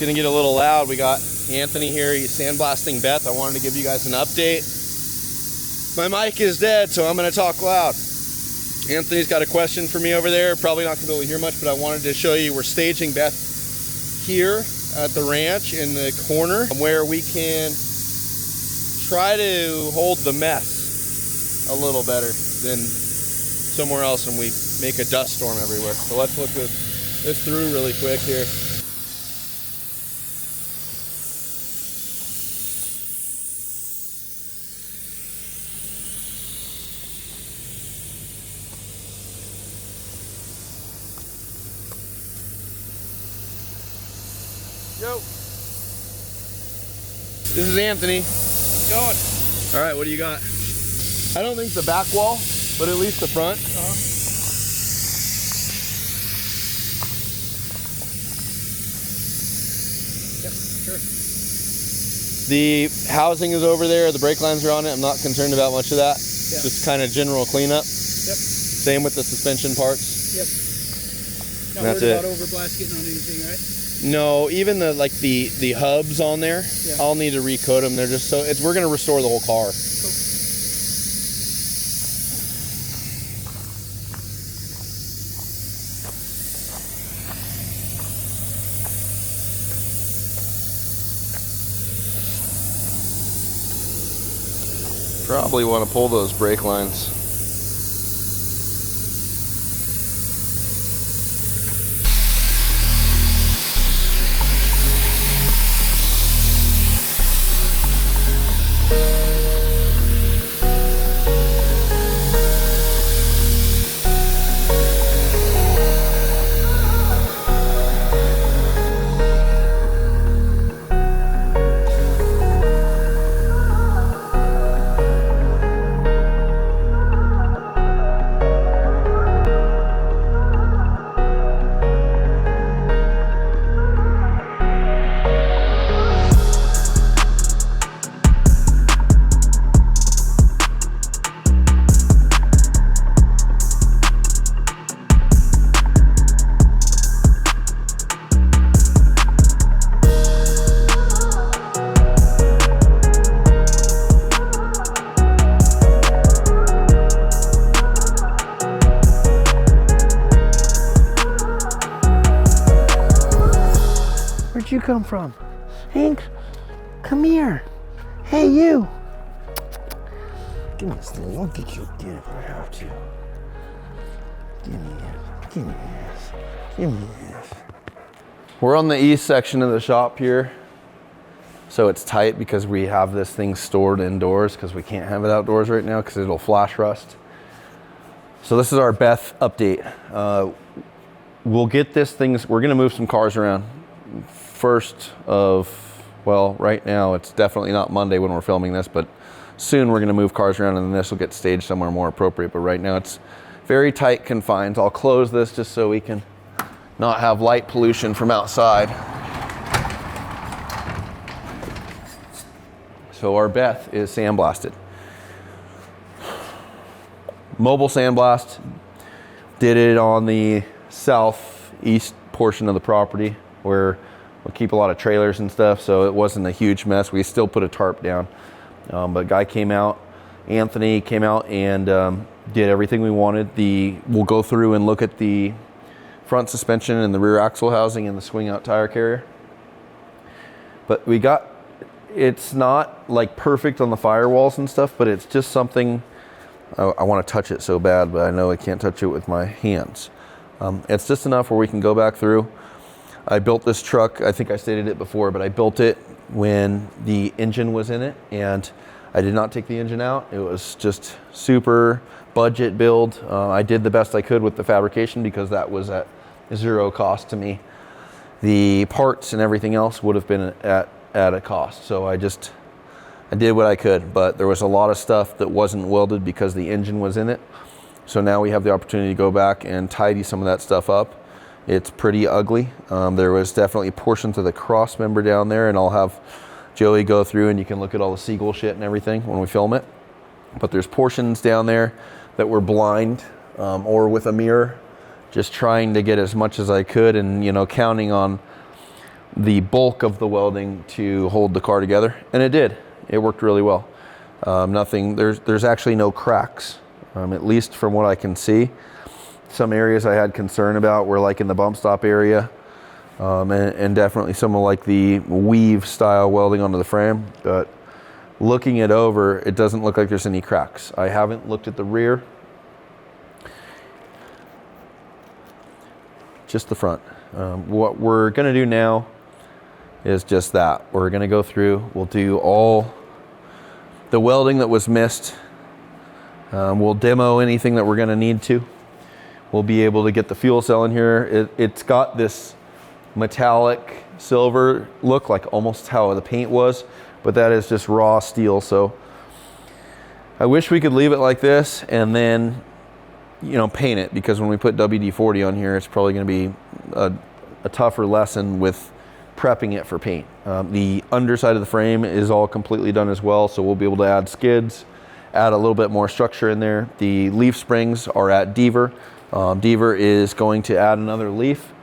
gonna get a little loud. We got Anthony here, he's sandblasting Beth. I wanted to give you guys an update. My mic is dead, so I'm gonna talk loud. Anthony's got a question for me over there. Probably not gonna be able to hear much, but I wanted to show you we're staging Beth here at the ranch in the corner where we can try to hold the mess a little better than somewhere else and we make a dust storm everywhere. So let's look this through really quick here. Yo. This is Anthony. How's it going? All right, what do you got? I don't think the back wall, but at least the front. Yep, sure. The housing is over there. The brake lines are on it. I'm not concerned about much of that. Yeah. Just kind of general cleanup. Yep. Same with the suspension parts. Yep. Not That's worried it. about overblast getting on anything, right? No, even the hubs on there, Yeah. I'll need to recoat them. They're just so we're gonna restore the whole car. Cool. Probably want to pull those brake lines. Where'd you come from? Hank, come here. Hey, you. Give me this thing. I'll get you again if I have to. Give me this. Give me this. Give me this. We're on the east section of the shop here. So it's tight because we have this thing stored indoors because we can't have it outdoors right now because it'll flash rust. So this is our Beth update. We'll get this thing, we're gonna move some cars around. First of, well, right now it's definitely not Monday when we're filming this, but soon we're gonna move cars around and then this will get staged somewhere more appropriate. But right now it's very tight confined. I'll close this just so we can not have light pollution from outside. So our Beth is sandblasted. Mobile sandblast. Did it on the southeast portion of the property where we keep a lot of trailers and stuff, so it wasn't a huge mess. We still put a tarp down. But guy came out, Anthony came out and did everything we wanted. We'll go through and look at the front suspension and the rear axle housing and the swing out tire carrier. But it's not like perfect on the firewalls and stuff, but it's just something, I want to touch it so bad, but I know I can't touch it with my hands. It's just enough where we can go back through. I built this truck, I think I stated it before, but I built it when the engine was in it and I did not take the engine out. It was just super budget build. I did the best I could with the fabrication because that was at zero cost to me. The parts and everything else would have been at a cost. So I did what I could, but there was a lot of stuff that wasn't welded because the engine was in it. So now we have the opportunity to go back and tidy some of that stuff up. It's pretty ugly. There was definitely portions of the cross member down there, and I'll have Joey go through and you can look at all the seagull shit and everything when we film it. But there's portions down there that were blind or with a mirror, just trying to get as much as I could and, you know, counting on the bulk of the welding to hold the car together, and it did. It worked really well. There's actually no cracks, at least from what I can see. Some areas I had concern about were like in the bump stop area, and definitely some of like the weave style welding onto the frame, but looking it over, it doesn't look like there's any cracks. I haven't looked at the rear, just the front. What we're gonna do now is just that. We're gonna go through, we'll do all the welding that was missed. We'll demo anything that we're gonna need to. We'll be able to get the fuel cell in here. It's got this metallic silver look, like almost how the paint was, but that is just raw steel. So I wish we could leave it like this and then, you know, paint it, because when we put WD-40 on here, it's probably gonna be a tougher lesson with prepping it for paint. The underside of the frame is all completely done as well, so we'll be able to add skids, add a little bit more structure in there. The leaf springs are at Deaver. Deaver is going to add another leaf.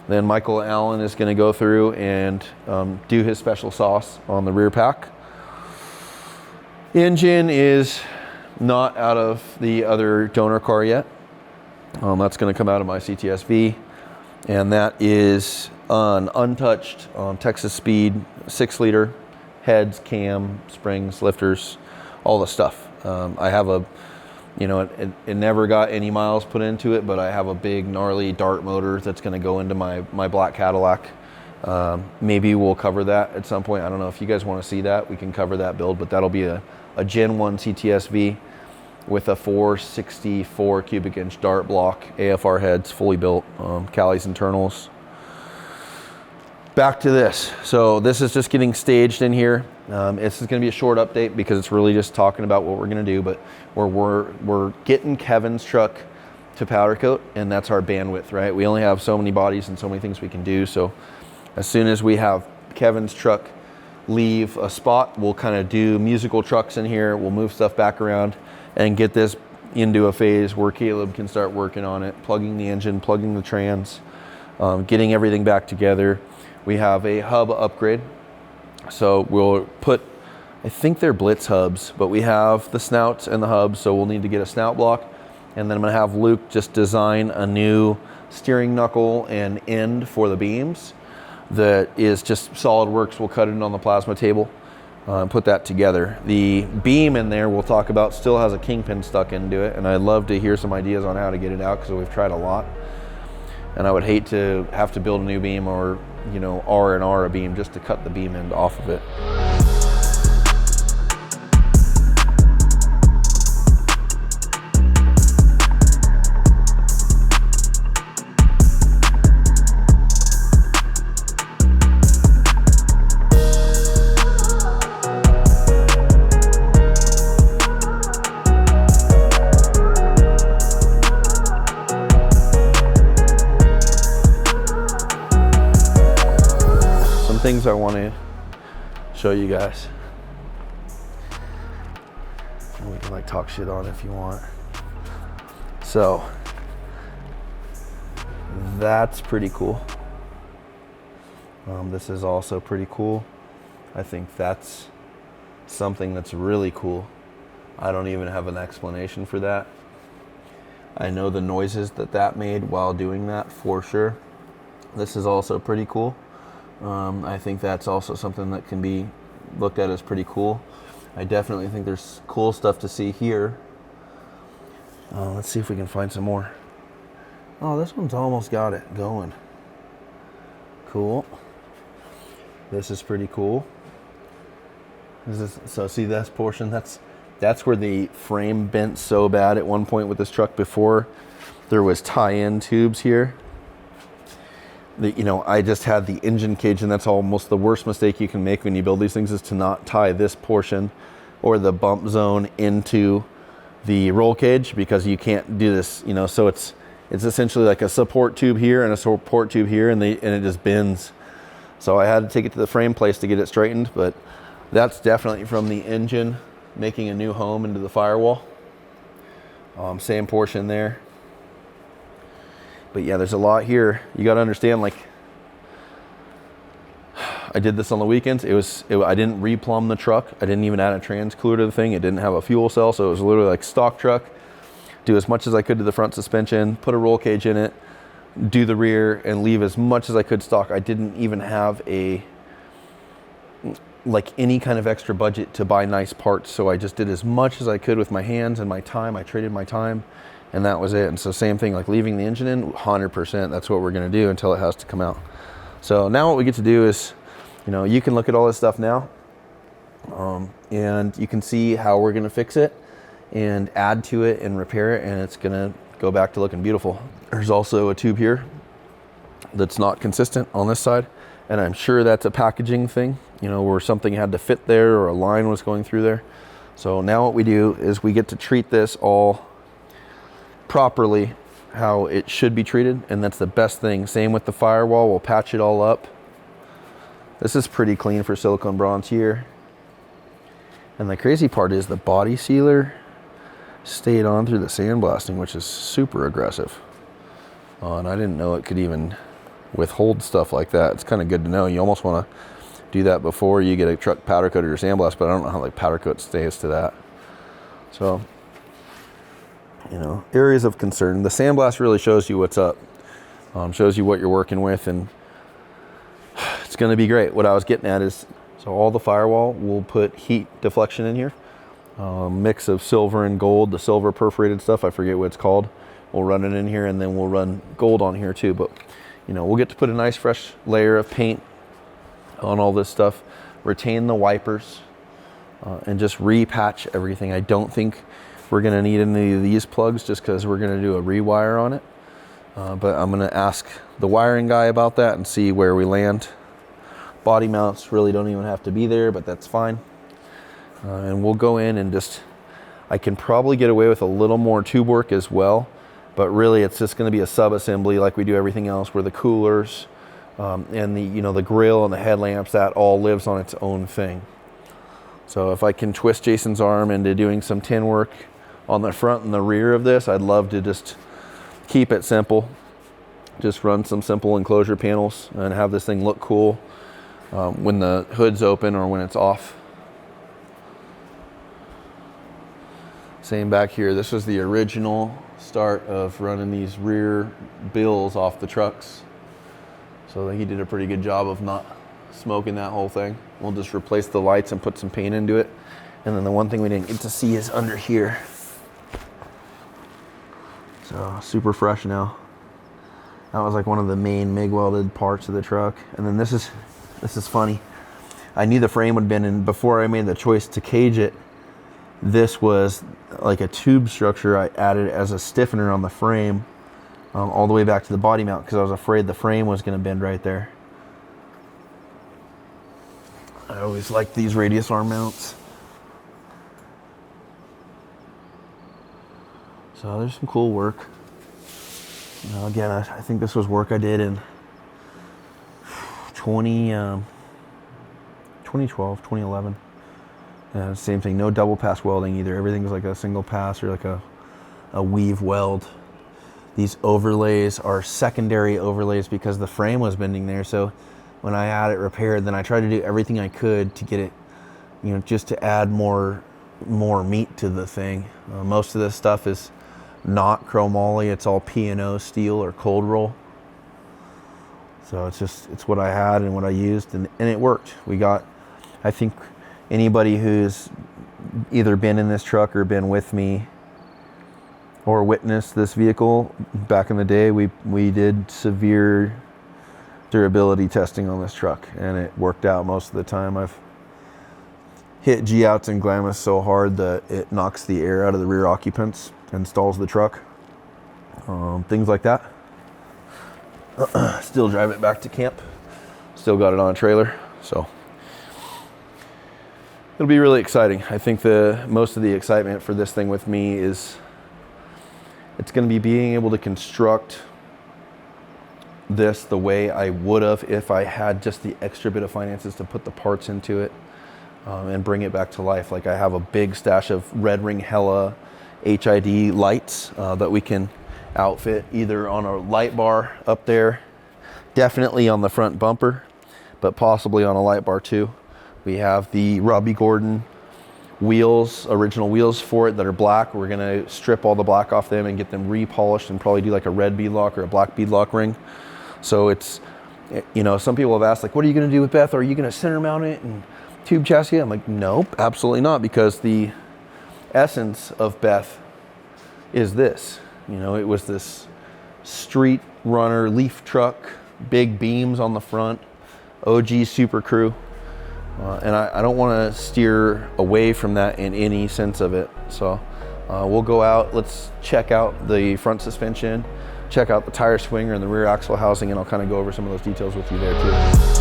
Then Michael Allen is going to go through and do his special sauce on the rear pack. Engine is not out of the other donor car yet. That's going to come out of my CTSV, and that is an untouched Texas Speed 6-liter, heads, cam, springs, lifters, all the stuff. I have a, you know, it never got any miles put into it, but I have a big gnarly dart motor that's going to go into my black Cadillac. Maybe we'll cover that at some point. I don't know if you guys want to see that. We can cover that build, but that'll be a Gen 1 CTSV with a 464 cubic inch dart block, AFR heads, fully built, Cali's internals. Back to this. So this is just getting staged in here. This is going to be a short update because it's really just talking about what we're going to do, but we're getting Kevin's truck to powder coat, and that's our bandwidth, right? We only have so many bodies and so many things we can do. So as soon as we have Kevin's truck leave a spot, we'll kind of do musical trucks in here. We'll move stuff back around and get this into a phase where Caleb can start working on it, plugging the engine, plugging the trans, getting everything back together. We have a hub upgrade. So we'll put, I think they're Blitz hubs, but we have the snouts and the hubs, so we'll need to get a snout block. And then I'm gonna have Luke just design a new steering knuckle and end for the beams that is just SolidWorks. We'll cut it on the plasma table and put that together. The beam in there we'll talk about still has a kingpin stuck into it, and I'd love to hear some ideas on how to get it out because we've tried a lot. And I would hate to have to build a new beam or, you know, R&R a beam just to cut the beam end off of it. Things I want to show you guys. We can like talk shit on if you want. So that's pretty cool. This is also pretty cool. I think that's something that's really cool. I don't even have an explanation for that. I know the noises that made while doing that for sure. This is also pretty cool. I think that's also something that can be looked at as pretty cool. I definitely think there's cool stuff to see here. Let's see if we can find some more. Oh, this one's almost got it going. Cool. This is pretty cool. So see this portion? That's where the frame bent so bad at one point with this truck before there was tie-in tubes here. You know, I just had the engine cage, and that's almost the worst mistake you can make when you build these things is to not tie this portion or the bump zone into the roll cage, because you can't do this, you know. So it's essentially like a support tube here and a support tube here, and it just bends. So I had to take it to the frame place to get it straightened, but that's definitely from the engine making a new home into the firewall. Same portion there. But yeah, there's a lot here. You got to understand, like, I did this on the weekends. I didn't replumb the truck. I didn't even add a trans cooler to the thing. It didn't have a fuel cell, so it was literally like stock truck. Do as much as I could to the front suspension, put a roll cage in it, do the rear, and leave as much as I could stock. I didn't even have any kind of extra budget to buy nice parts, so I just did as much as I could with my hands and my time. I traded my time, and that was it. And so same thing, like leaving the engine in, 100%. That's what we're gonna do until it has to come out. So now what we get to do is, you can look at all this stuff now, and you can see how we're gonna fix it and add to it and repair it, and it's gonna go back to looking beautiful. There's also a tube here that's not consistent on this side, and I'm sure that's a packaging thing, where something had to fit there or a line was going through there. So now what we do is we get to treat this all properly how it should be treated, and that's the best thing. Same with the firewall, we'll patch it all up. This is pretty clean for silicone bronze here. And the crazy part is the body sealer stayed on through the sandblasting, which is super aggressive. And I didn't know it could even withhold stuff like that. It's kind of good to know. You almost want to do that before you get a truck powder coated or sandblast, but I don't know how powder coat stays to that. So, areas of concern. The sandblast really shows you what's up, shows you what you're working with, and it's going to be great. What I was getting at is, so all the firewall, we'll put heat deflection in here, mix of silver and gold, the silver perforated stuff, I forget what it's called. We'll run it in here, and then we'll run gold on here too. But we'll get to put a nice fresh layer of paint on all this stuff, retain the wipers, and just repatch everything. I don't think we're gonna need any of these plugs just because we're gonna do a rewire on it. But I'm gonna ask the wiring guy about that and see where we land. Body mounts really don't even have to be there, but that's fine. And we'll go in and I can probably get away with a little more tube work as well, but really it's just gonna be a sub-assembly like we do everything else, where the coolers and the grill and the headlamps, that all lives on its own thing. So if I can twist Jason's arm into doing some tin work on the front and the rear of this, I'd love to just keep it simple. Just run some simple enclosure panels and have this thing look cool when the hood's open or when it's off. Same back here. This was the original start of running these rear bills off the trucks. So he did a pretty good job of not smoking that whole thing. We'll just replace the lights and put some paint into it. And then the one thing we didn't get to see is under here. So super fresh now. That was like one of the main MIG welded parts of the truck. And then this is funny. I knew the frame would have been in before I made the choice to cage it. This was like a tube structure I added as a stiffener on the frame, all the way back to the body mount, because I was afraid the frame was going to bend right there. I always like these radius arm mounts. So there's some cool work. Again, I think this was work I did in 2012, 2011. Same thing, no double pass welding either. Everything's like a single pass or like a weave weld. These overlays are secondary overlays because the frame was bending there. So when I had it repaired, then I tried to do everything I could to get it, just to add more meat to the thing. Most of this stuff is not chromoly. It's all P&O steel or cold roll. So it's what I had and what I used, and it worked. I think anybody who's either been in this truck or been with me or witnessed this vehicle back in the day, we did severe durability testing on this truck, and it worked out most of the time. I've hit G-outs and Glamis so hard that it knocks the air out of the rear occupants and stalls the truck. Things like that. Still drive it back to camp. Still got it on a trailer, so it'll be really exciting. I think most of the excitement for this thing with me is it's going to be being able to construct this the way I would have if I had just the extra bit of finances to put the parts into it and bring it back to life. Like I have a big stash of Red Ring Hella HID lights that we can outfit either on a light bar up there, definitely on the front bumper, but possibly on a light bar too. We have the Robbie Gordon wheels, original wheels for it that are black. We're gonna strip all the black off them and get them repolished and probably do like a red beadlock or a black beadlock ring. So it's, you know, some people have asked like, what are you gonna do with Beth? Are you gonna center mount it and tube chassis? I'm like, nope, absolutely not, because the essence of Beth is this. You know, it was this street runner leaf truck, big beams on the front, OG Super Crew. And I don't want to steer away from that in any sense of it. So we'll go out, let's check out the front suspension, check out the tire swinger and the rear axle housing, and I'll kind of go over some of those details with you there too.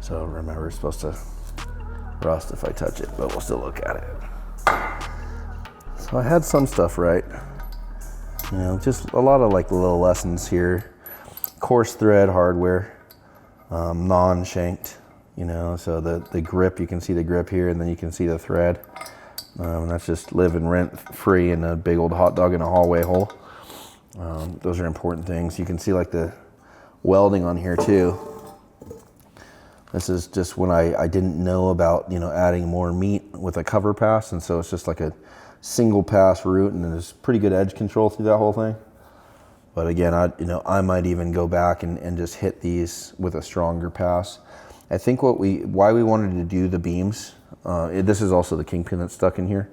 So remember, it's supposed to rust if I touch it, but we'll still look at it. So I had some stuff right. You know, just a lot of like little lessons here. Coarse thread hardware, non-shanked, you know, so the grip, you can see the grip here and then you can see the thread. And that's just living rent free in a big old hot dog in a hallway hole. Those are important things. You can see like the welding on here too. This is just when I didn't know about, you know, adding more meat with a cover pass, and so it's just like a single pass route, and there's pretty good edge control through that whole thing. But again, I might even go back and just hit these with a stronger pass. I think why we wanted to do the beams, this is also the kingpin that's stuck in here.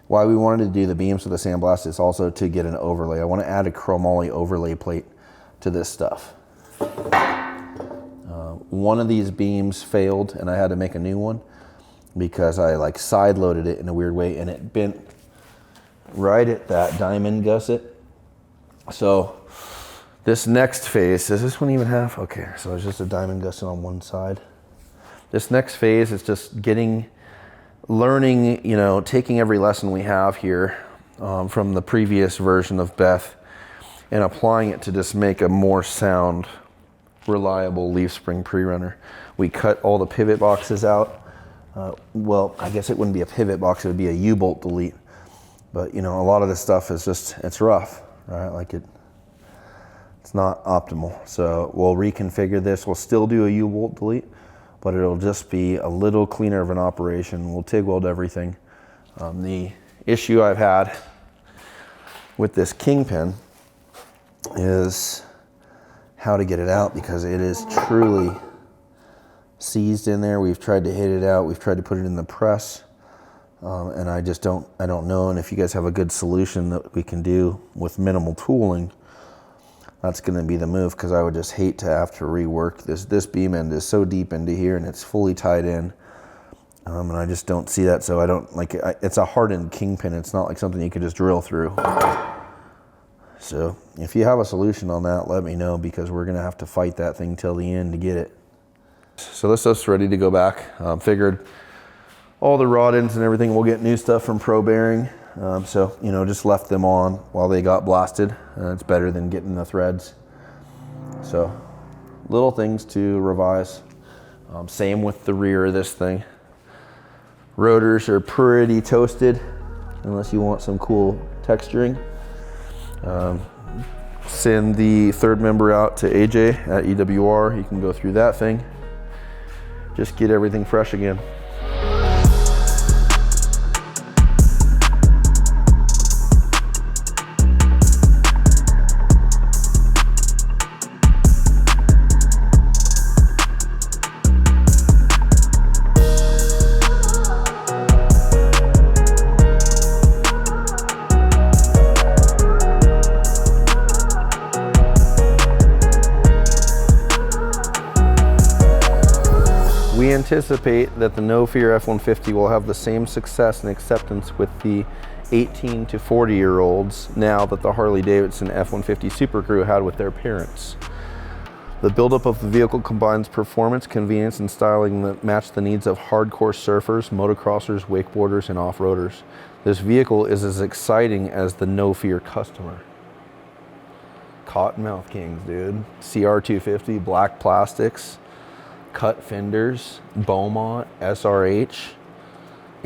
Why we wanted to do the beams with the sandblast is also to get an overlay. I want to add a chromoly overlay plate to this stuff. One of these beams failed and I had to make a new one because I like side loaded it in a weird way and it bent right at that diamond gusset. So this next phase, does this one even have? Okay, so it's just a diamond gusset on one side. This next phase is just learning, you know, taking every lesson we have here from the previous version of Beth and applying it to just make a more sound, reliable leaf spring pre-runner. We cut all the pivot boxes out. Well, I guess it wouldn't be a pivot box, it would be a U-bolt delete. But you know, a lot of this stuff is just, it's rough, right? Like it's not optimal. So we'll reconfigure this. We'll still do a U-bolt delete, but it'll just be a little cleaner of an operation. We'll TIG weld everything. The issue I've had with this kingpin is how to get it out, because it is truly seized in there. We've tried to hit it out. We've tried to put it in the press. And I don't know. And if you guys have a good solution that we can do with minimal tooling, that's going to be the move, because I would just hate to have to rework this. This beam end is so deep into here and it's fully tied in. And I just don't see that. So I don't like it. It's a hardened kingpin. It's not like something you can just drill through. So if you have a solution on that, let me know, because we're going to have to fight that thing till the end to get it. So this stuff's ready to go back. Figured all the rod ends and everything, we'll get new stuff from Pro Bearing. So, you know, just left them on while they got blasted. It's better than getting the threads. So little things to revise. Same with the rear of this thing. Rotors are pretty toasted, unless you want some cool texturing. Send the third member out to AJ at EWR. You can go through that thing. Just get everything fresh again. We anticipate that the No Fear F-150 will have the same success and acceptance with the 18 to 40-year-olds now that the Harley-Davidson F-150 Super Crew had with their parents. The buildup of the vehicle combines performance, convenience, and styling that match the needs of hardcore surfers, motocrossers, wakeboarders, and off-roaders. This vehicle is as exciting as the No Fear customer. Cottonmouth Kings, dude. CR250, black plastics, cut fenders, Beaumont, SRH,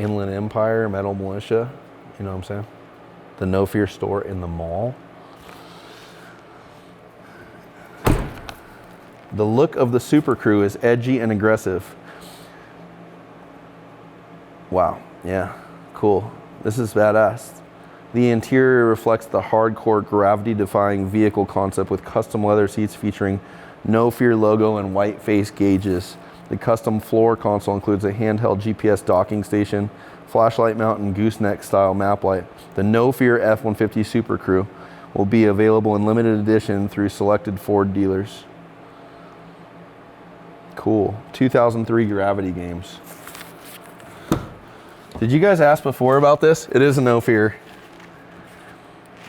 Inland Empire, Metal Militia. You know what I'm saying? The No Fear store in the mall. The look of the Super Crew is edgy and aggressive. Wow, yeah, cool. This is badass. The interior reflects the hardcore gravity-defying vehicle concept with custom leather seats featuring No Fear logo and white face gauges. The custom floor console includes a handheld GPS docking station, flashlight mount, and gooseneck style map light. The No Fear F-150 Super Crew will be available in limited edition through selected Ford dealers. Cool. 2003 Gravity games. Did you guys ask before about this? It is a No Fear.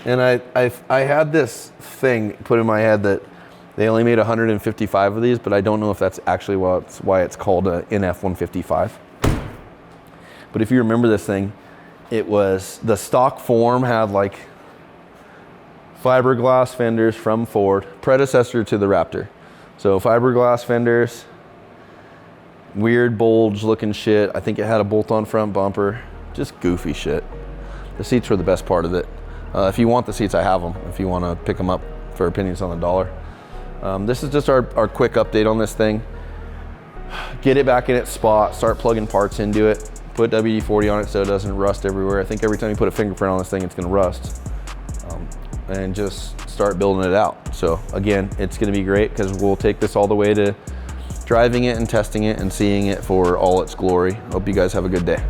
And I had this thing put in my head that they only made 155 of these, but I don't know if that's actually why it's called an NF-155. But if you remember this thing, it was the stock form had like fiberglass fenders from Ford, predecessor to the Raptor. So fiberglass fenders, weird bulge looking shit. I think it had a bolt-on front bumper, just goofy shit. The seats were the best part of it. If you want the seats, I have them. If you want to pick them up for pennies on the dollar. This is just our quick update on this thing. Get it back in its spot, start plugging parts into it, put WD-40 on it so it doesn't rust everywhere. I think every time you put a fingerprint on this thing, it's gonna rust. And just start building it out. So again, it's gonna be great because we'll take this all the way to driving it and testing it and seeing it for all its glory. Hope you guys have a good day.